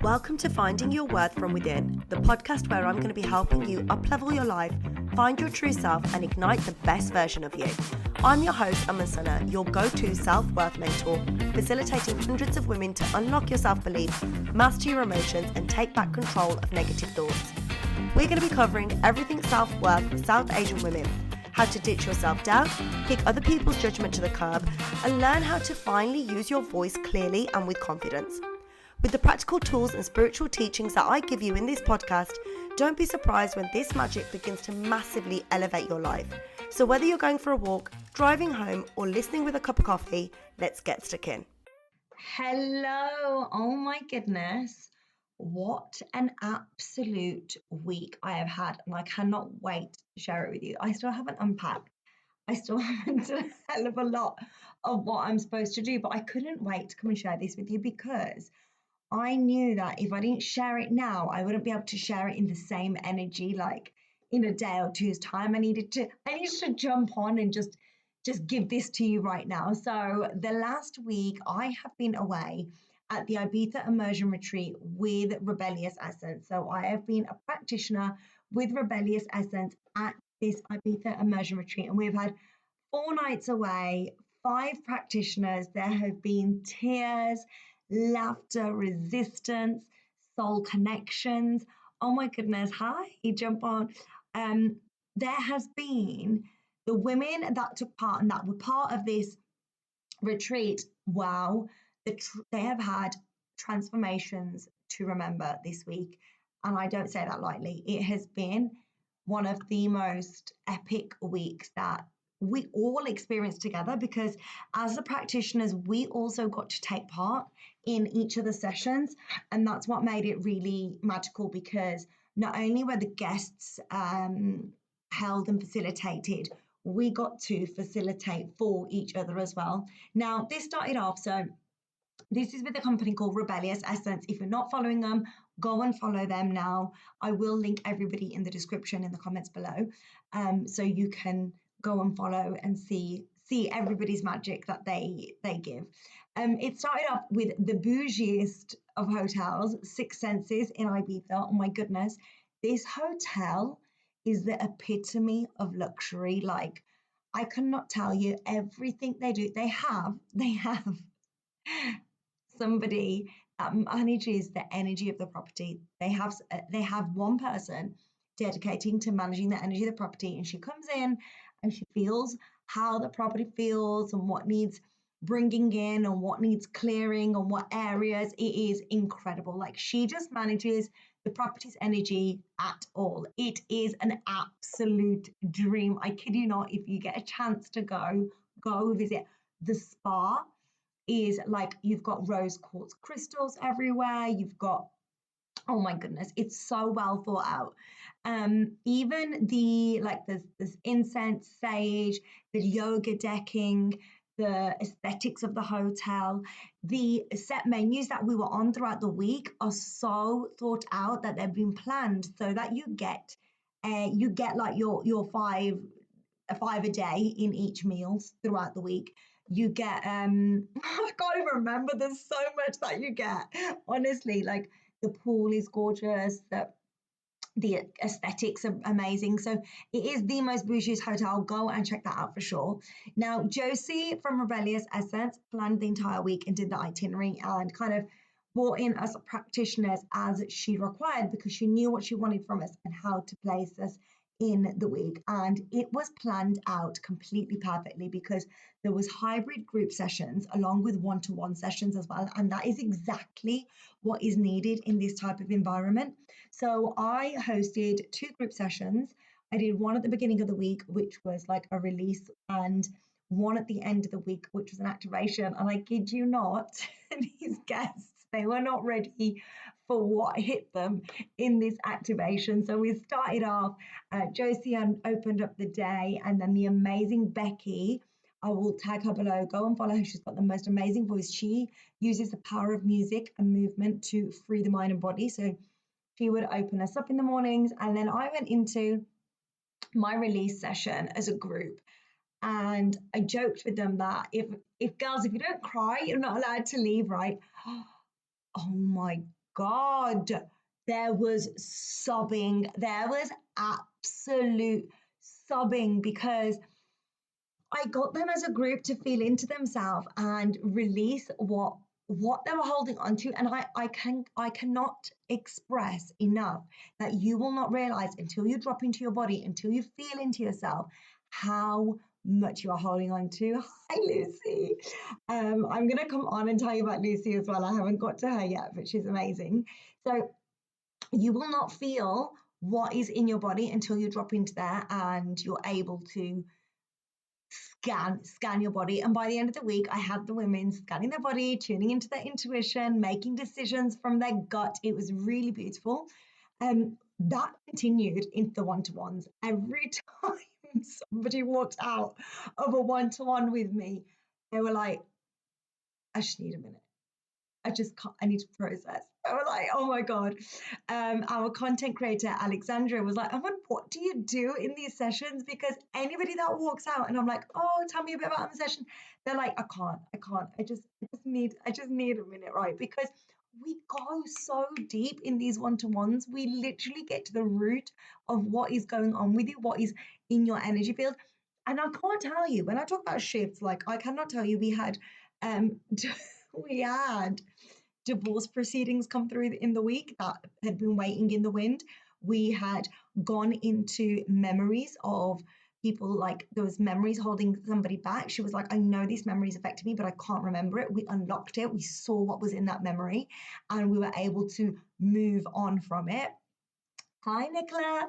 Welcome to Finding Your Worth From Within, the podcast where I'm going to be helping you up-level your life, find your true self, and ignite the best version of you. I'm your host, Amasana, your go-to self-worth mentor, facilitating hundreds of women to unlock your self-belief, master your emotions, and take back control of negative thoughts. We're going to be covering everything self-worth for South Asian women, how to ditch your self-doubt, kick other people's judgment to the curb, and learn how to finally use your voice clearly and with confidence. With the practical tools and spiritual teachings that I give you in this podcast, don't be surprised when this magic begins to massively elevate your life. So whether you're going for a walk, driving home, or listening with a cup of coffee, let's get stuck in. Hello. Oh my goodness. What an absolute week I have had, and I cannot wait to share it with you. I still haven't unpacked. I still haven't done a hell of a lot of what I'm supposed to do, but I couldn't wait to come and share this with you because I knew that if I didn't share it now, I wouldn't be able to share it in the same energy, like in a day or two's time. I needed to jump on and just give this to you right now. So the last week I have been away at the Ibiza Immersion retreat with Rebellious Essence. So I have been a practitioner with Rebellious Essence at this Ibiza Immersion retreat, and we've had 4 nights away, 5 practitioners. There have been tears, laughter, resistance, soul connections. Oh my goodness, hi, jump on. There has been the women that took part and that were part of this retreat. Wow, they have had transformations to remember this week. And I don't say that lightly. It has been one of the most epic weeks that we all experienced together, because as the practitioners, we also got to take part in each of the sessions. And that's what made it really magical, because not only were the guests held and facilitated, we got to facilitate for each other as well. Now, this started off, so this is with a company called Rebellious Essence. If you're not following them, go and follow them now. I will link everybody in the description in the comments below, so you can go and follow and see everybody's magic that they give. It started off with the bougiest of hotels, Six Senses in Ibiza. Oh my goodness, this hotel is the epitome of luxury. Like, I cannot tell you everything they do. They have somebody that manages the energy of the property. They have one person dedicating to managing the energy of the property, and she comes in and she feels how the property feels and what needs bringing in and what needs clearing and what areas. It is incredible. Like, she just manages the property's energy at all. It is an absolute dream. I kid you not. If you get a chance to go visit. The spa is like, you've got rose quartz crystals everywhere. You've got, oh my goodness, it's so well thought out. Even there's incense, sage, the yoga decking, the aesthetics of the hotel, the set menus that we were on throughout the week are so thought out that they've been planned so that you get like your five a day in each meal throughout the week. You get I can't even remember, there's so much that you get, honestly. Like, the pool is gorgeous, the aesthetics are amazing. So it is the most bougie hotel. Go and check that out for sure. Now, Josie from Rebellious Essence planned the entire week and did the itinerary and kind of brought in us practitioners as she required, because she knew what she wanted from us and how to place us in the week. And it was planned out completely perfectly, because there was hybrid group sessions along with one-to-one sessions as well, and that is exactly what is needed in this type of environment. So I hosted 2 group sessions. I did one at the beginning of the week, which was like a release, and one at the end of the week, which was an activation. And I kid you not, these guests, they were not ready for what hit them in this activation. So we started off, Josie opened up the day, and then the amazing Becky, I will tag her below, go and follow her. She's got the most amazing voice. She uses the power of music and movement to free the mind and body. So she would open us up in the mornings, and then I went into my release session as a group. And I joked with them that if girls, if you don't cry, you're not allowed to leave, right? Oh my God, there was sobbing. There was absolute sobbing because I got them as a group to feel into themselves and release what they were holding on to. And I cannot express enough that you will not realize until you drop into your body, until you feel into yourself, how much you are holding on to. Hi, Lucy. I'm going to come on and tell you about Lucy as well. I haven't got to her yet, but she's amazing. So you will not feel what is in your body until you drop into there and you're able to scan your body. And by the end of the week, I had the women scanning their body, tuning into their intuition, making decisions from their gut. It was really beautiful. That continued into the one-to-ones. Every time somebody walked out of a one-to-one with me, they were like, I just need a minute. I just can't, I need to process. I was like, oh my God. Our content creator, Alexandra, was like, Aman, what do you do in these sessions? Because anybody that walks out and I'm like, oh, tell me a bit about the session. They're like, I can't. I just need a minute, right? Because we go so deep in these one-to-ones. We literally get to the root of what is going on with you, what is in your energy field. And I can't tell you, when I talk about shifts, like I cannot tell you, we had divorce proceedings come through in the week that had been waiting in the wind. We had gone into memories of people, like there was memories holding somebody back. She was like, I know these memories affected me, but I can't remember it. We unlocked it. We saw what was in that memory and we were able to move on from it. Hi, Nicola.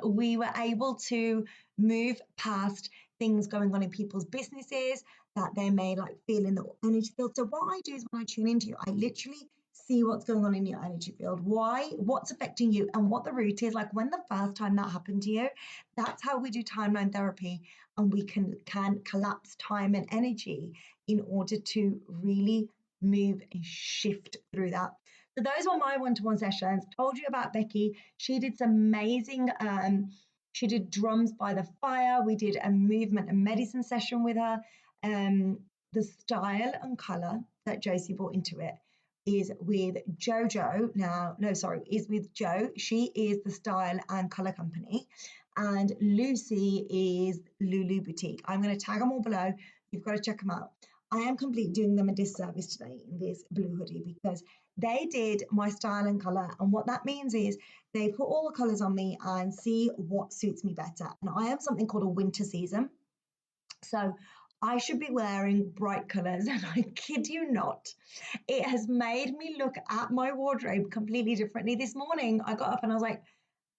We were able to move past things going on in people's businesses that they may like feel in the energy field. So what I do is when I tune into you, I literally see what's going on in your energy field, what's affecting you and what the root is. Like when the first time that happened to you, that's how we do timeline therapy, and we can collapse time and energy in order to really move and shift through that. So those were my one-to-one sessions. Told you about Becky. She did some amazing, she did drums by the fire. We did a movement and medicine session with her. The style and color that Josie brought into it is with Jojo. Is with Jo. She is the style and color company. And Lucy is Lulu Boutique. I'm going to tag them all below. You've got to check them out. I am completely doing them a disservice today in this blue hoodie because they did my style and color. And what that means is they put all the colors on me and see what suits me better. And I am something called a winter season. So I should be wearing bright colors. And I kid you not, it has made me look at my wardrobe completely differently. This morning, I got up and I was like,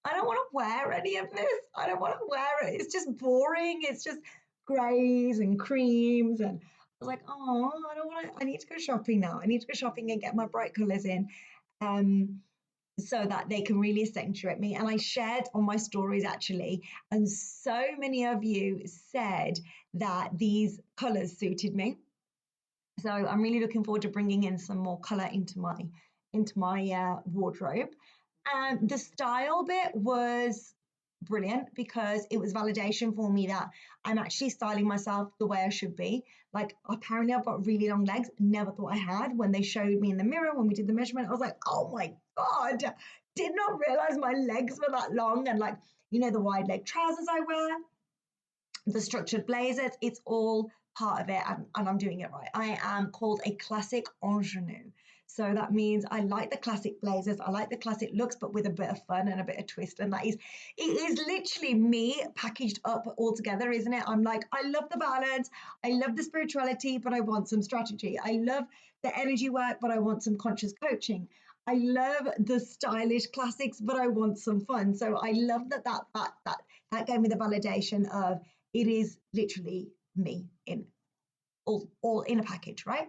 I don't want to wear any of this. I don't want to wear it. It's just boring. It's just grays and creams. And I was like, oh, I don't want to, I need to go shopping now. I need to go shopping and get my bright colors in so that they can really accentuate me. And I shared on my stories actually, and so many of you said that these colors suited me. So I'm really looking forward to bringing in some more color into my wardrobe. The style bit was brilliant because it was validation for me that I'm actually styling myself the way I should be. Like apparently I've got really long legs. Never thought I had. When they showed me in the mirror, when we did the measurement, I was like, oh my God, did not realize my legs were that long. And like, you know, the wide leg trousers I wear, the structured blazers, it's all part of it, and I'm doing it right. I am called a classic ingenue. So that means I like the classic blazers, I like the classic looks, but with a bit of fun and a bit of twist. And it is literally me packaged up all together, isn't it? I'm like, I love the balance, I love the spirituality, but I want some strategy. I love the energy work, but I want some conscious coaching. I love the stylish classics, but I want some fun. So I love that gave me the validation of it is literally me in all in a package, right?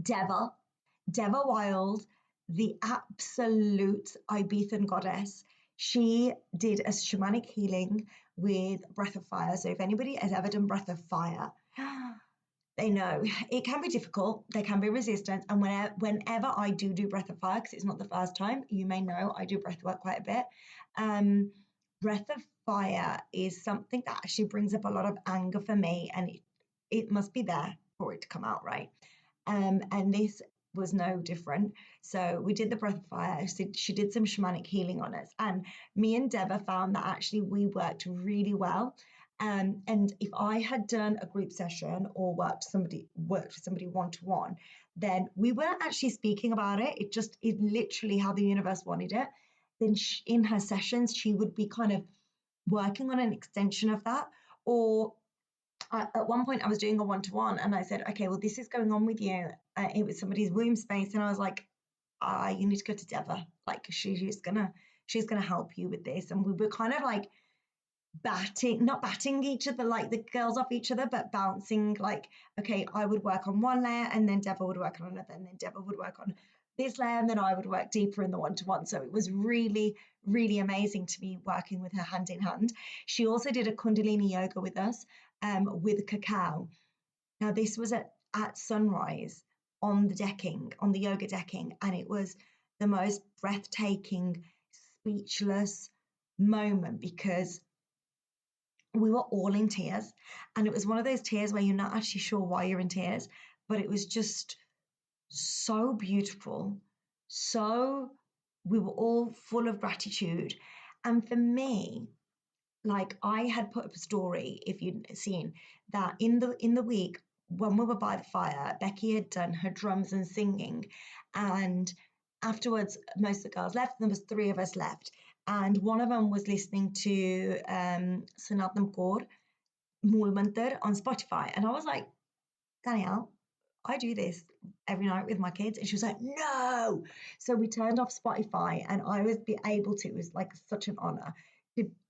Deva Wild, the absolute Ibizan goddess. She did a shamanic healing with breath of fire. So if anybody has ever done breath of fire, they know it can be difficult. There can be resistance. And whenever I do breath of fire, because it's not the first time, you may know I do breath work quite a bit. Breath of fire is something that actually brings up a lot of anger for me, and it must be there for it to come out, right? And this was no different. So we did the breath of fire. She did some shamanic healing on us, and me and Deba found that actually we worked really well. And if I had done a group session or worked for somebody one-to-one, then we weren't actually speaking about it. It literally how the universe wanted it. Then in her sessions, she would be kind of working on an extension of that. Or at one point I was doing a one-to-one and I said, okay, well, this is going on with you. It was somebody's womb space. And I was like, you need to go to Deva. Like she's gonna help you with this. And we were kind of like not batting each other, like the girls off each other, but bouncing, like, okay, I would work on one layer and then Deba would work on another, and then Deba would work on this layer, and then I would work deeper in the one-to-one. So it was really, really amazing to be working with her hand in hand. She also did a Kundalini yoga with us, with cacao. Now this was at sunrise on the yoga decking, and it was the most breathtaking, speechless moment because we were all in tears, and it was one of those tears where you're not actually sure why you're in tears, but it was just so beautiful. So we were all full of gratitude. And for me, like, I had put up a story, if you'd seen that, in the week when we were by the fire, Becky had done her drums and singing, and afterwards most of the girls left, and there was 3 of us left, and one of them was listening to Sanatnam Kaur Mool Mantar on Spotify, and I was like, Danielle, I do this every night with my kids. And she was like, no. So we turned off Spotify, and I was able to, it was like such an honor.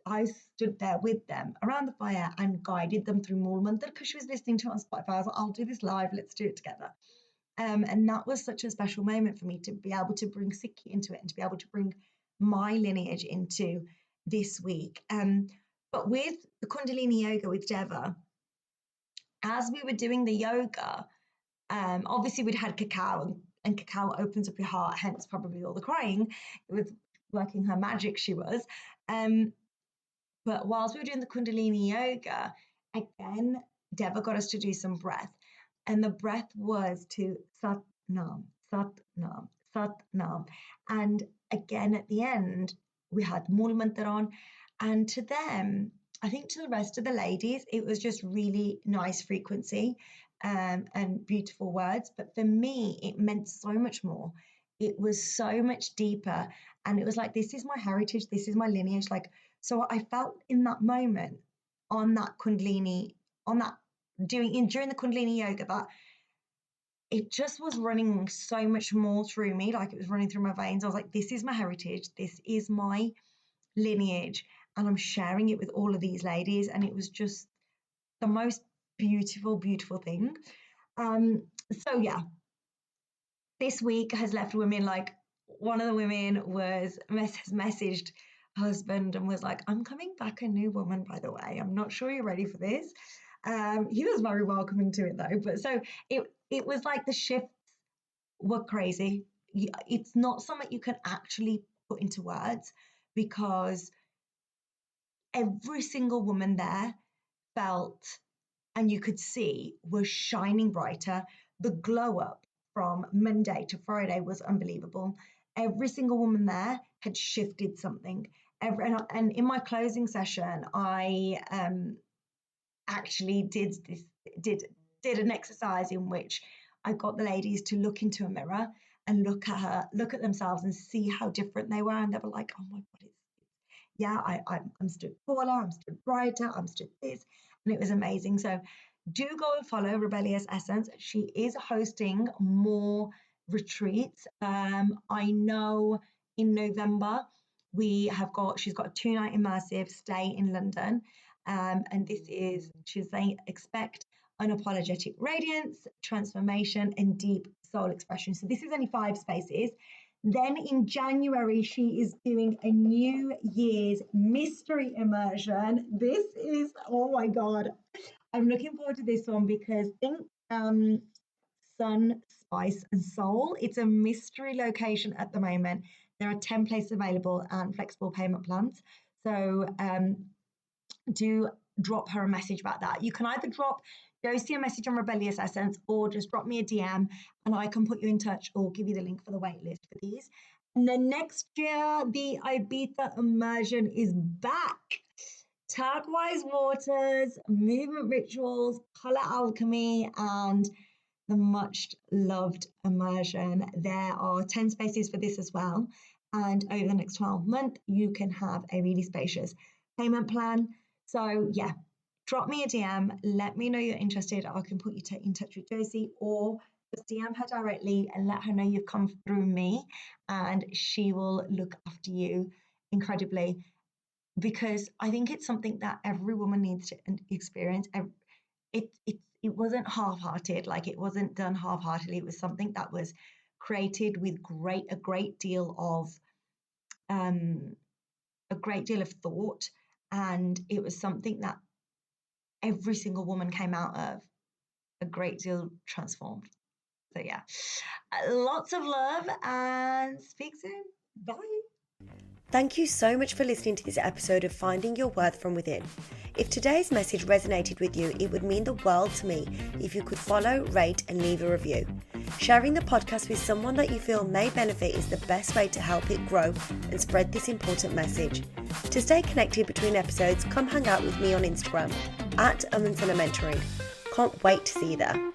I stood there with them around the fire and guided them through Mool Mantar because she was listening to it on Spotify. I was like, I'll do this live, let's do it together. And that was such a special moment for me to be able to bring Sikhi into it and to be able to bring my lineage into this week. But with the Kundalini yoga with Deva, as we were doing the yoga, obviously we'd had cacao, and cacao opens up your heart, hence probably all the crying. It was working her magic, she was. But whilst we were doing the Kundalini yoga, again, Deva got us to do some breath. And the breath was to Sat Nam, Sat Nam, Sat Nam. And again, at the end, we had Mool Mantar on. And to them, I think to the rest of the ladies, it was just really nice frequency and beautiful words. But for me, it meant so much more. It was so much deeper. And it was like, this is my heritage, this is my lineage. Like, so I felt in that moment on that Kundalini, during the Kundalini yoga, that it just was running so much more through me, like it was running through my veins. I was like, this is my heritage, this is my lineage, and I'm sharing it with all of these ladies. And it was just the most beautiful, beautiful thing. So yeah, this week has left women, like, one of the women has messaged husband and was like, I'm coming back a new woman, by the way. I'm not sure you're ready for this. He was very welcoming to it though. But so it was like the shifts were crazy. It's not something you can actually put into words, because every single woman there felt, and you could see, was shining brighter. The glow up from Monday to Friday was unbelievable. Every single woman there had shifted something. And in my closing session, I actually did an exercise in which I got the ladies to look into a mirror and look at themselves and see how different they were. And they were like, oh my God, I'm stood taller, I'm stood brighter, I'm stood this. And it was amazing. So do go and follow Rebellious Essence. She is hosting more retreats. I know in November she's got a 2-night immersive stay in London. And this is, she's saying, expect unapologetic radiance, transformation, and deep soul expression. So this is only 5 spaces. Then in January, she is doing a New Year's mystery immersion. This is, oh my God, I'm looking forward to this one because think Sun, Spice and Soul. It's a mystery location at the moment. There are 10 places available and flexible payment plans. So drop her a message about that. You can either drop Josie a message on Rebellious Essence or just drop me a DM and I can put you in touch or give you the link for the wait list for these. And then next year, the Ibiza Immersion is back. Turquoise waters, movement rituals, color alchemy, and the much loved immersion. There are 10 spaces for this as well. And over the next 12 months, you can have a really spacious payment plan. So yeah, drop me a DM, let me know you're interested. I can put you in touch with Josie, or just DM her directly and let her know you've come through me, and she will look after you incredibly, because I think it's something that every woman needs to experience. It wasn't half-hearted, like it wasn't done half-heartedly. It was something that was created with a great deal of thought, and it was something that every single woman came out of a great deal transformed. So yeah, lots of love and speak soon. Bye. Thank you so much for listening to this episode of Finding Your Worth from Within. If today's message resonated with you, it would mean the world to me if you could follow, rate, and leave a review. Sharing the podcast with someone that you feel may benefit is the best way to help it grow and spread this important message. To stay connected between episodes, come hang out with me on Instagram @Mentoring. Can't wait to see you there.